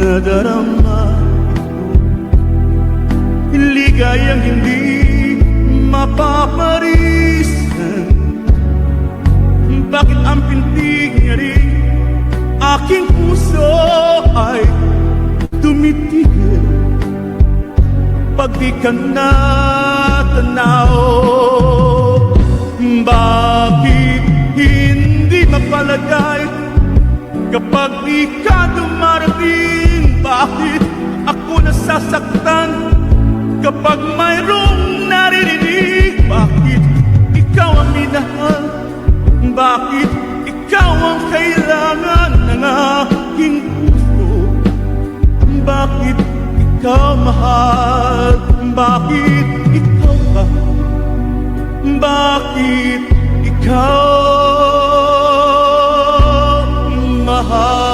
nadarama ito, ligayang hindi mapaparisan. Bakit ang pintig niya rin aking puso ay tumitigil pag di ka natanaw? Bakit hindi mapalagay kapag di ka dumarating? Bakit ako nasasaktan kapag mayroong naririnig? Bakit ikaw ang minahal? Bakit ikaw ang kailangan ng aking puso? Bakit ikaw mahal? Bakit ikaw ba? Bakit ikaw mahal?